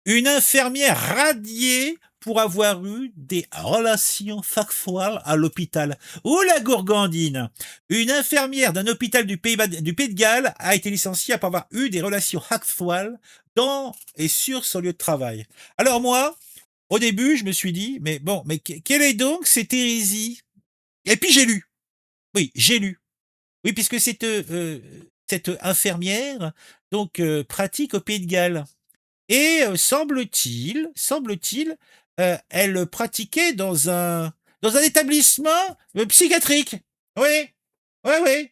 Une infirmière radiée pour avoir eu des relations sexuelles à l'hôpital. Oh la gourgandine. Une infirmière d'un hôpital du Pays de Galles a été licenciée après avoir eu des relations sexuelles dans et sur son lieu de travail. Alors moi, au début, je me suis dit, mais bon, mais quelle est donc cette hérésie? Et puis j'ai lu. Oui, j'ai lu. Oui, puisque cette infirmière donc pratique au Pays de Galles. Et semble-t-il, elle pratiquait dans un établissement psychiatrique. Oui, oui, oui.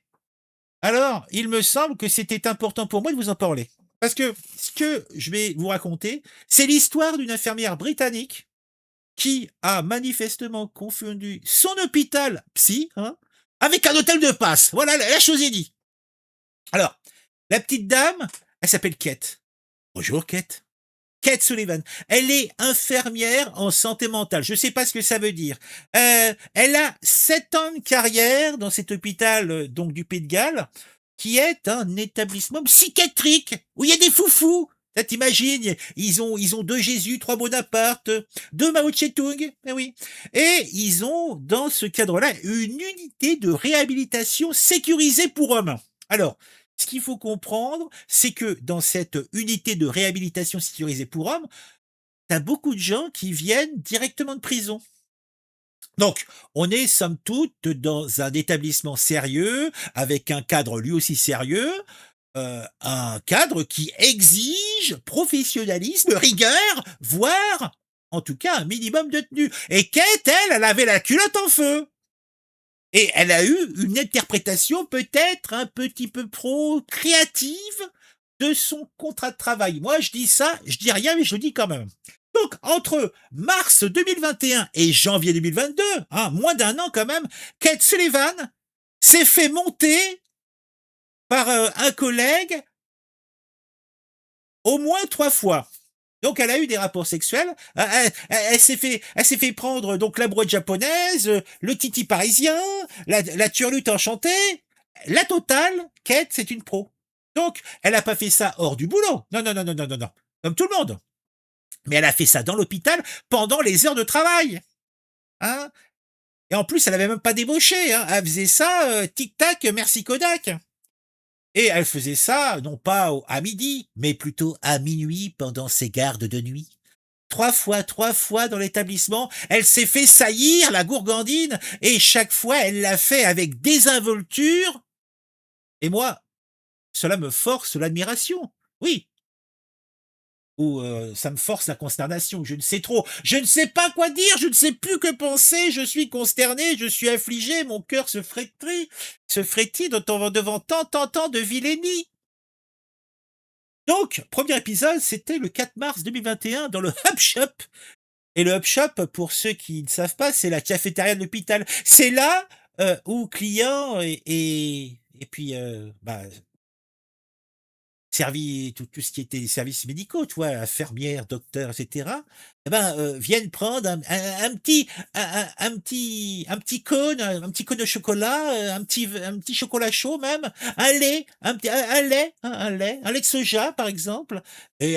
Alors, il me semble que c'était important pour moi de vous en parler. Parce que ce que je vais vous raconter, c'est l'histoire d'une infirmière britannique qui a manifestement confondu son hôpital psy hein, avec un hôtel de passe. Voilà, la chose est dit. Alors, la petite dame, elle s'appelle Kate. Bonjour Kate. Kate Sullivan. Elle est infirmière en santé mentale. Je ne sais pas ce que ça veut dire. Elle a 7 ans de carrière dans cet hôpital donc du Pays de Galles, qui est un établissement psychiatrique où il y a des foufous. Ça t'imagines, ils ont deux Jésus, trois Bonaparte, deux Mao Tse-tung, eh oui. Et ils ont, dans ce cadre-là, une unité de réhabilitation sécurisée pour hommes. Alors, ce qu'il faut comprendre, c'est que dans cette unité de réhabilitation sécurisée pour hommes, t'as beaucoup de gens qui viennent directement de prison. Donc, on est somme toute dans un établissement sérieux, avec un cadre lui aussi sérieux, un cadre qui exige professionnalisme, rigueur, voire en tout cas un minimum de tenue. Et Kate, elle avait la culotte en feu. Et elle a eu une interprétation peut-être un petit peu trop créative de son contrat de travail. Moi, je dis ça, je dis rien, mais je le dis quand même. Donc, entre mars 2021 et janvier 2022, hein, moins d'un an quand même, Kate Sullivan s'est fait monter par un collègue au moins 3 fois. Donc elle a eu des rapports sexuels. Elle s'est fait prendre donc la brouette japonaise, le titi parisien, la turlute enchantée. La totale, Kate, c'est une pro. Donc elle a pas fait ça hors du boulot. Non, non, non, non, non, non, non. Comme tout le monde. Mais elle a fait ça dans l'hôpital pendant les heures de travail. Hein. Et en plus, elle avait même pas débauché. Hein. Elle faisait ça, tic-tac, merci Kodak. Et elle faisait ça, non pas à midi, mais plutôt à minuit pendant ses gardes de nuit. 3 fois dans l'établissement, elle s'est fait saillir, la gourgandine, et chaque fois, elle l'a fait avec désinvolture. Et moi, cela me force l'admiration. Oui. Ou ça me force la consternation, je ne sais trop. Je ne sais pas quoi dire, je ne sais plus que penser, je suis consterné, je suis affligé, mon cœur se frétille devant tant de vilainie. Donc, premier épisode, c'était le 4 mars 2021 dans le Hub Shop. Et le Hub Shop, pour ceux qui ne savent pas, c'est la cafétéria de l'hôpital. C'est là où clients et puis servi tout ce qui était services médicaux, tu vois, infirmières, docteurs, etc. Eh ben viennent prendre un petit cône, un petit cône de chocolat, un petit chocolat chaud même, un lait, un lait de soja par exemple, et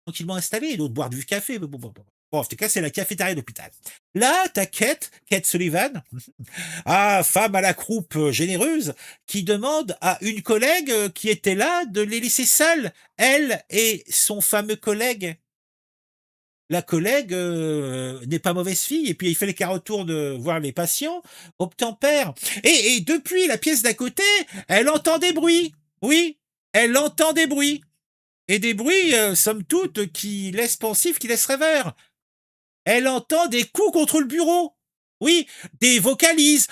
tranquillement installé, et d'autres boire du café. Bon, en tout cas, c'est la cafétéria d'hôpital. Là, t'as Kate Sullivan, femme à la croupe généreuse, qui demande à une collègue qui était là de les laisser seuls, elle et son fameux collègue. La collègue n'est pas mauvaise fille, et puis il fallait qu'elle retourne voir les patients, obtempère. Et depuis la pièce d'à côté, elle entend des bruits. Oui, elle entend des bruits. Et des bruits, somme toute, qui laissent pensif, qui laissent rêveur. Elle entend des coups contre le bureau. Oui, des vocalises.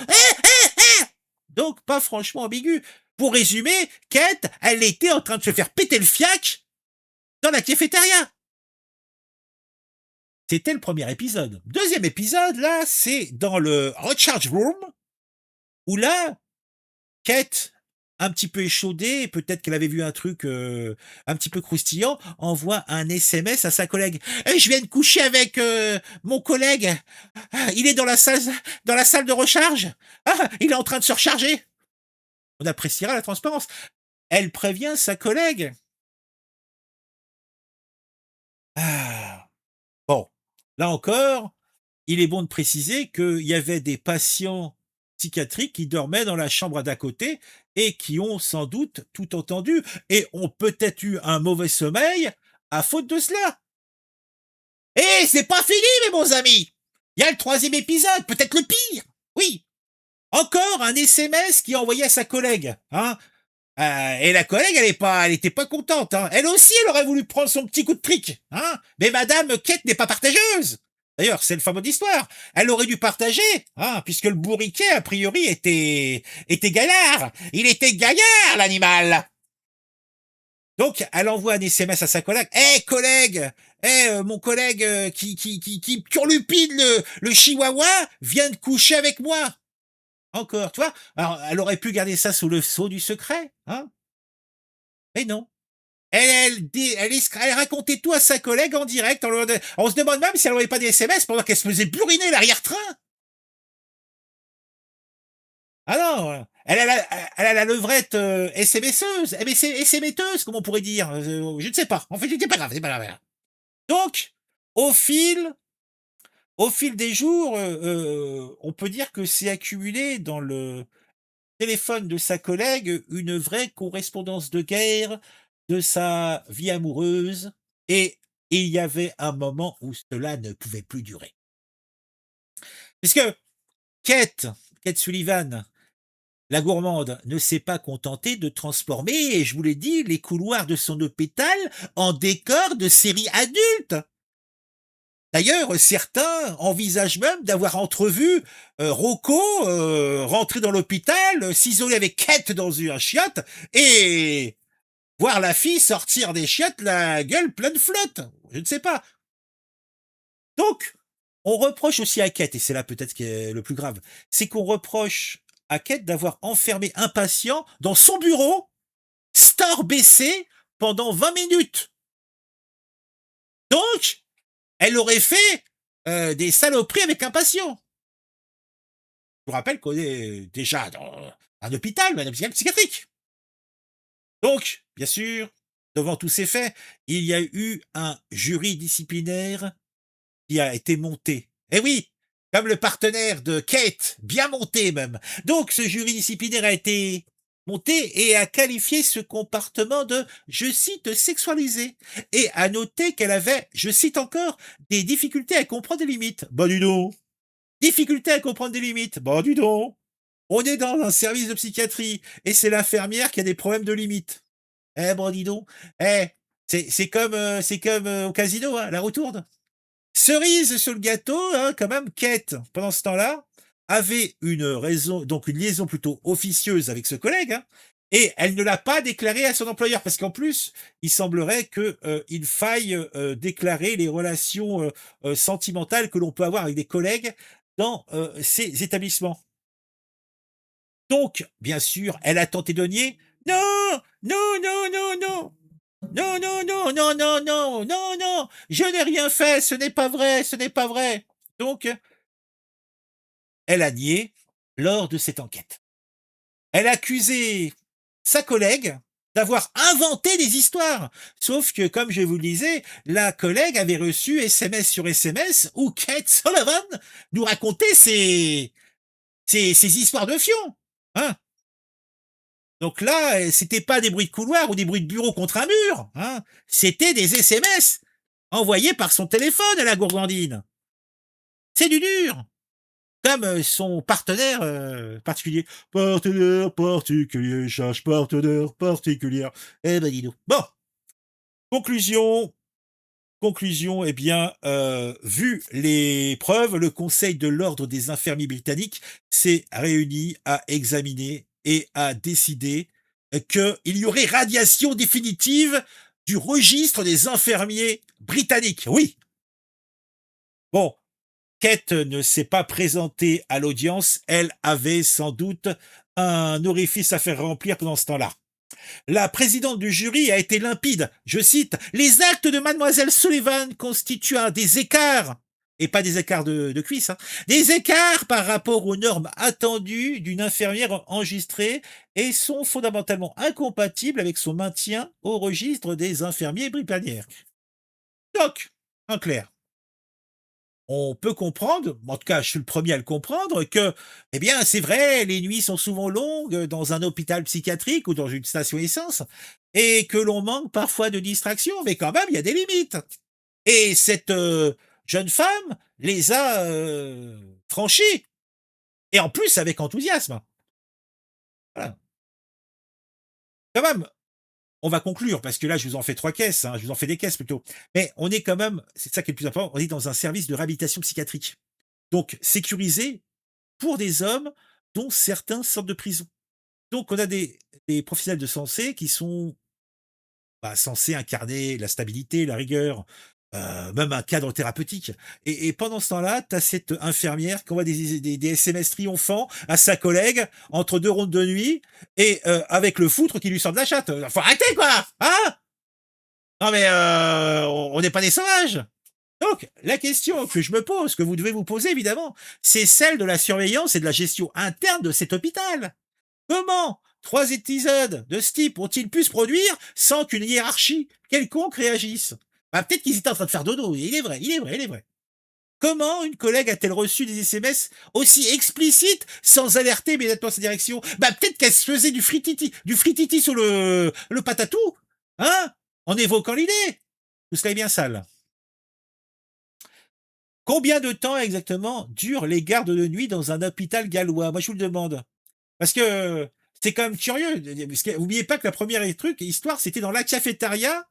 Donc, pas franchement ambigu. Pour résumer, Kate, elle était en train de se faire péter le fiac dans la cafétéria. C'était le premier épisode. Deuxième épisode, là, c'est dans le recharge room, où là, Kate, un petit peu échaudée, peut-être qu'elle avait vu un truc un petit peu croustillant, envoie un SMS à sa collègue. Je viens de coucher avec mon collègue. Il est dans la salle de recharge. Il est en train de se recharger. On appréciera la transparence. Elle prévient sa collègue. Là encore, il est bon de préciser qu'il y avait des patients psychiatriques qui dormaient dans la chambre d'à côté et qui ont sans doute tout entendu et ont peut-être eu un mauvais sommeil à faute de cela. Et c'est pas fini, mes bons amis. Il y a le troisième épisode, peut-être le pire. Oui, encore un SMS qui est envoyé à sa collègue. Hein. Et la collègue, elle était pas contente. Hein. Elle aussi, elle aurait voulu prendre son petit coup de trick. Hein. Mais Madame Kate n'est pas partageuse. D'ailleurs, c'est le fameux d'histoire. Elle aurait dû partager, hein, puisque le bourriquet, a priori, était gaillard. Il était gaillard, l'animal. Donc, elle envoie un SMS à sa collègue. Hé, collègue! Mon collègue qui turlupine le chihuahua vient de coucher avec moi. Encore, tu vois? Alors, elle aurait pu garder ça sous le sceau du secret, hein? Mais non. Elle racontait tout à sa collègue en direct. On se demande même si elle n'envoyait pas des SMS pendant qu'elle se faisait buriner l'arrière-train. Ah non, elle a la levrette SMSeuse, SMSeuse, comme on pourrait dire. Je ne sais pas. En fait, c'est pas grave, c'est pas grave. Donc, au fil, au fil des jours, on peut dire que c'est accumulé dans le téléphone de sa collègue une vraie correspondance de guerre de sa vie amoureuse. Et il y avait un moment où cela ne pouvait plus durer. Puisque Kate Sullivan, la gourmande, ne s'est pas contentée de transformer, et je vous l'ai dit, les couloirs de son hôpital en décor de série adulte. D'ailleurs, certains envisagent même d'avoir entrevu Rocco rentrer dans l'hôpital, s'isoler avec Kate dans un chiotte et voir la fille sortir des chiottes la gueule pleine de flotte. Je ne sais pas. Donc, on reproche aussi à Kate, et c'est là peut-être qui est le plus grave, c'est qu'on reproche à Kate d'avoir enfermé un patient dans son bureau, star baissé, pendant 20 minutes. Donc, elle aurait fait des saloperies avec un patient. Je vous rappelle qu'on est déjà dans un hôpital, un hôpital psychiatrique. Donc, bien sûr, devant tous ces faits, il y a eu un jury disciplinaire qui a été monté. Eh oui, comme le partenaire de Kate, bien monté même. Donc, ce jury disciplinaire a été monté et a qualifié ce comportement de, je cite, sexualisé. Et a noté qu'elle avait, je cite encore, des difficultés à comprendre les limites. Bah, dis donc. Difficulté à comprendre des limites. Bah, dis donc. On est dans un service de psychiatrie et c'est l'infirmière qui a des problèmes de limites. Eh, bon, dis donc. Eh, c'est comme au casino, hein, la retourne. Cerise sur le gâteau, hein, quand même, Kate, pendant ce temps-là, avait une raison, donc une liaison plutôt officieuse avec ce collègue, hein, et elle ne l'a pas déclaré à son employeur, parce qu'en plus, il semblerait que il faille déclarer les relations sentimentales que l'on peut avoir avec des collègues dans ces établissements. Donc, bien sûr, elle a tenté de nier. Non, non, non, non, non. Non, non, non, non, non, non, non, non, je n'ai rien fait, ce n'est pas vrai, ce n'est pas vrai. Donc, elle a nié lors de cette enquête. Elle a accusé sa collègue d'avoir inventé des histoires. Sauf que, comme je vous le disais, la collègue avait reçu SMS sur SMS où Kate Sullivan nous racontait ses histoires de fion. Hein. Donc là, c'était pas des bruits de couloir ou des bruits de bureau contre un mur. Hein. C'était des SMS envoyés par son téléphone à la gourgandine. C'est du dur. Comme son partenaire particulier. Partenaire particulier, cherche partenaire particulière. Eh ben dis donc. Bon, conclusion. Conclusion, eh bien, vu les preuves, le Conseil de l'Ordre des infirmiers britanniques s'est réuni à examiner et à décider qu'il y aurait radiation définitive du registre des infirmiers britanniques. Oui. Bon, Kate ne s'est pas présentée à l'audience. Elle avait sans doute un orifice à faire remplir pendant ce temps-là. La présidente du jury a été limpide. Je cite, les actes de mademoiselle Sullivan constituent des écarts, et pas des écarts de cuisses, hein, des écarts par rapport aux normes attendues d'une infirmière enregistrée et sont fondamentalement incompatibles avec son maintien au registre des infirmiers britanniques. Donc, en clair, on peut comprendre, en tout cas, je suis le premier à le comprendre, que, eh bien, c'est vrai, les nuits sont souvent longues dans un hôpital psychiatrique ou dans une station essence et que l'on manque parfois de distraction, mais quand même, il y a des limites. Et cette, jeune femme les a, franchies et en plus avec enthousiasme. Voilà. Quand même, on va conclure parce que là, je vous en fais 3 caisses, hein, je vous en fais des caisses plutôt. Mais on est quand même, c'est ça qui est le plus important, on est dans un service de réhabilitation psychiatrique. Donc sécurisé pour des hommes dont certains sortent de prison. Donc on a des professionnels de santé qui sont, bah, censés incarner la stabilité, la rigueur, même un cadre thérapeutique. Et pendant ce temps-là, tu as cette infirmière qui envoie des SMS triomphants à sa collègue entre 2 rondes de nuit et avec le foutre qui lui sort de la chatte. Faut arrêter quoi, hein? Non mais on n'est pas des sauvages. Donc, la question que je me pose, que vous devez vous poser évidemment, c'est celle de la surveillance et de la gestion interne de cet hôpital. Comment 3 épisodes de ce type ont-ils pu se produire sans qu'une hiérarchie quelconque réagisse? Bah, peut-être qu'ils étaient en train de faire dodo, il est vrai, il est vrai, il est vrai. Comment une collègue a-t-elle reçu des SMS aussi explicites sans alerter immédiatement sa direction? Bah, peut-être qu'elle se faisait du frititi sur le patatou, hein, en évoquant l'idée. Tout cela est bien sale. Combien de temps exactement durent les gardes de nuit dans un hôpital gallois? Moi, je vous le demande. Parce que c'est quand même curieux. Parce que, oubliez pas que la première histoire, c'était dans la cafétéria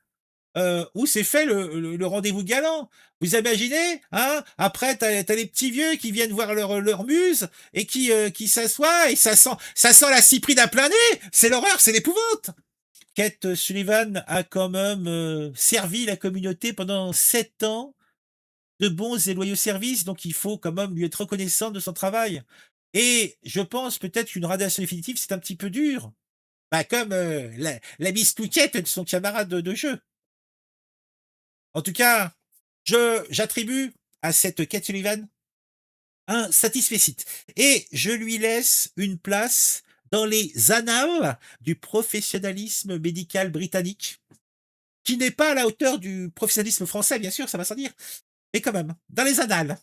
où s'est fait le rendez-vous galant. Vous imaginez, hein? Après, t'as les petits vieux qui viennent voir leur muse et qui s'assoient et ça sent la cyprine à plein nez. C'est l'horreur, c'est l'épouvante. Kate Sullivan a quand même servi la communauté pendant 7 ans de bons et loyaux services, donc il faut quand même lui être reconnaissant de son travail. Et je pense peut-être qu'une radiation définitive, c'est un petit peu dur. Bah, comme la bistouquette de son camarade de jeu. En tout cas, j'attribue à cette Kate Sullivan un satisfecit. Et je lui laisse une place dans les annales du professionnalisme médical britannique, qui n'est pas à la hauteur du professionnalisme français, bien sûr, ça va sans dire, mais quand même, dans les annales.